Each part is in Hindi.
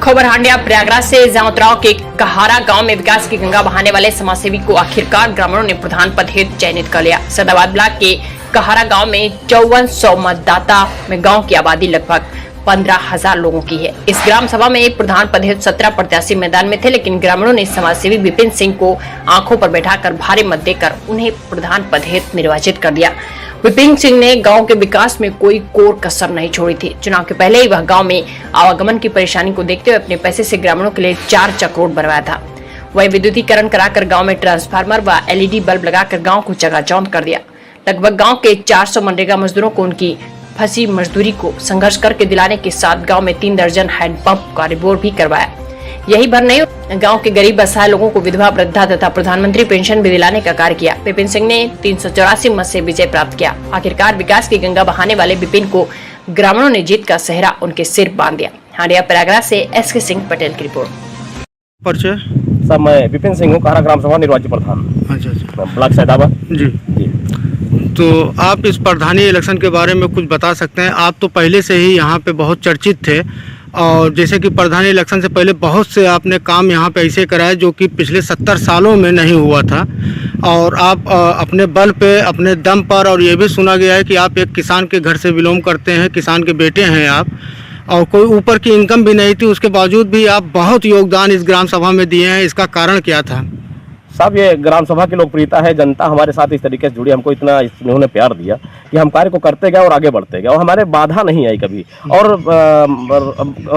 खबर हांडिया प्रयागराज से जांतराव के कहारा गांव में विकास की गंगा बहाने वाले समाजसेवी को आखिरकार ग्रामीणों ने प्रधान पद हेतु चयनित कर लिया। सदाबाद ब्लॉक के कहारा गांव में 5400 मतदाता में गांव की आबादी लगभग 15,000 लोगों की है। इस ग्राम सभा में एक प्रधान पद हेतु 17 प्रत्याशी मैदान में थे, लेकिन ग्रामीणों ने समाजसेवी विपिन सिंह को आंखों पर बैठाकर भारी मत देकर उन्हें प्रधान पद हेतु निर्वाचित कर दिया। विपिन सिंह ने गांव के विकास में कोई कोर कसर नहीं छोड़ी थी। चुनाव के पहले ही वह गांव में आवागमन की परेशानी को देखते हुए अपने पैसे से ग्रामीणों के लिए 4 चक रोड बनवाया था। वही विद्युतीकरण कराकर गांव में ट्रांसफार्मर व LED बल्ब लगाकर गांव को चकाचौंध कर दिया। लगभग गांव के 400 मनरेगा मजदूरों को उनकी फंसी मजदूरी को संघर्ष करके दिलाने के साथ गांव में 3 दर्जन हैंडपंप का रिपोर्ट भी करवाया। यही भर नहीं, गांव के गरीब असहाय लोगों को विधवा वृद्धा तथा प्रधानमंत्री पेंशन भी दिलाने का कार्य किया। विपिन सिंह ने 384 मत से विजय प्राप्त किया। आखिरकार विकास की गंगा बहाने वाले विपिन को ग्रामीणों ने जीत का सेहरा उनके सिर बांध दिया। हांडिया प्रयागराज से SK सिंह पटेल की रिपोर्ट। परिचय सर, मैं विपिन सिंह हूँ, कहारा ग्राम सभा निर्वाचित प्रधान। अच्छा, ब्लॉक सदाबाद। जी। तो आप इस प्रधानी इलेक्शन के बारे में कुछ बता सकते हैं? आप तो पहले से ही यहाँ पे बहुत चर्चित थे, और जैसे कि प्रधानी इलेक्शन से पहले बहुत से आपने काम यहाँ पे ऐसे कराए जो कि पिछले 70 सालों में नहीं हुआ था, और आप अपने बल पे, अपने दम पर, और ये भी सुना गया है कि आप एक किसान के घर से बिलोंग करते हैं, किसान के बेटे हैं आप, और कोई ऊपर की इनकम भी नहीं थी, उसके बावजूद भी आप बहुत योगदान इस ग्राम सभा में दिए हैं। इसका कारण क्या था? साहब, ये ग्राम सभा की लोकप्रियता है। जनता हमारे साथ इस तरीके से जुड़ी, हमको इतना इन्होंने प्यार दिया कि हम कार्य को करते गए और आगे बढ़ते गए, और हमारे बाधा नहीं आई कभी। और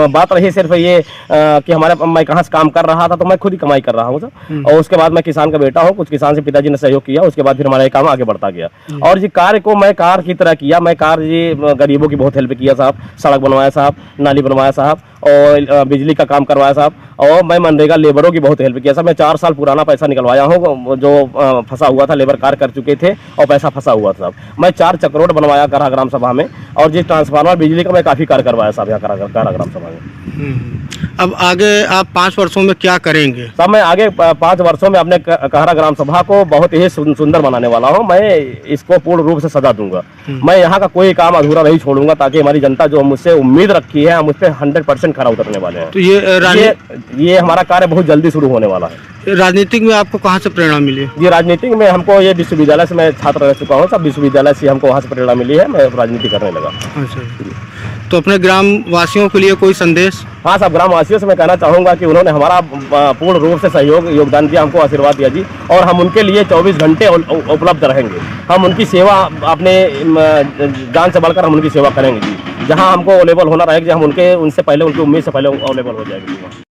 बात रही सिर्फ ये कि मैं कहाँ से काम कर रहा था, तो मैं खुद ही कमाई कर रहा हूँ सर। और उसके बाद मैं किसान का बेटा हूँ, कुछ किसान से पिताजी ने सहयोग किया, उसके बाद फिर हमारा ये काम आगे बढ़ता गया। और ये कार्य को मैं कार की तरह किया। मैं कार ये गरीबों की बहुत हेल्प किया साहब, सड़क बनवाया साहब, नाली बनवाया साहब, और बिजली का काम करवाया साहब, और मैं मनरेगा लेबरों की बहुत हेल्प किया साहब। मैं 4 साल पुराना पैसा निकलवाया हूँ, जो फंसा हुआ था, लेबर कार्य कर चुके थे और पैसा फंसा हुआ था साहब। मैं 4 चक रोड बनवाया कहारा ग्राम सभा में, और जिस ट्रांसफार्मर बिजली का मैं काफ़ी कार्य करवाया साहब यहाँ कहारा ग्राम सभा में। अब आगे आप 5 वर्षों में क्या करेंगे? साहब, मैं आगे 5 वर्षों में अपने कहारा ग्राम सभा को बहुत ही सुंदर बनाने वाला हूँ। मैं इसको पूर्ण रूप से सजा दूंगा। मैं यहाँ का कोई काम अधूरा नहीं छोड़ूंगा, ताकि हमारी जनता जो मुझसे उम्मीद रखी है, हम उस पर 100% खरा उतरने वाले हैं। तो ये हमारा कार्य बहुत जल्दी शुरू होने वाला है। राजनीतिक में आपको कहाँ से प्रेरणा मिली? ये राजनीतिक में हमको ये विश्वविद्यालय से, मैं छात्र रह चुका हूँ सब, विश्वविद्यालय से हमको वहाँ से प्रेरणा मिली है, मैं राजनीति करने लगा। अच्छा, तो अपने ग्राम वासियों के लिए कोई संदेश? हाँ साहब, ग्राम वासियों से मैं कहना चाहूँगा कि उन्होंने हमारा पूर्ण रूप से योगदान दिया, हमको आशीर्वाद दिया जी, और हम उनके लिए 24 घंटे उपलब्ध रहेंगे। हम उनकी सेवा अपने जान से बढ़कर हम उनकी सेवा करेंगे जी। जहाँ हमको अवेलेबल होना रहेगा, हम उनसे पहले, उनकी उम्मीद से पहले अवेलेबल हो जाएगी।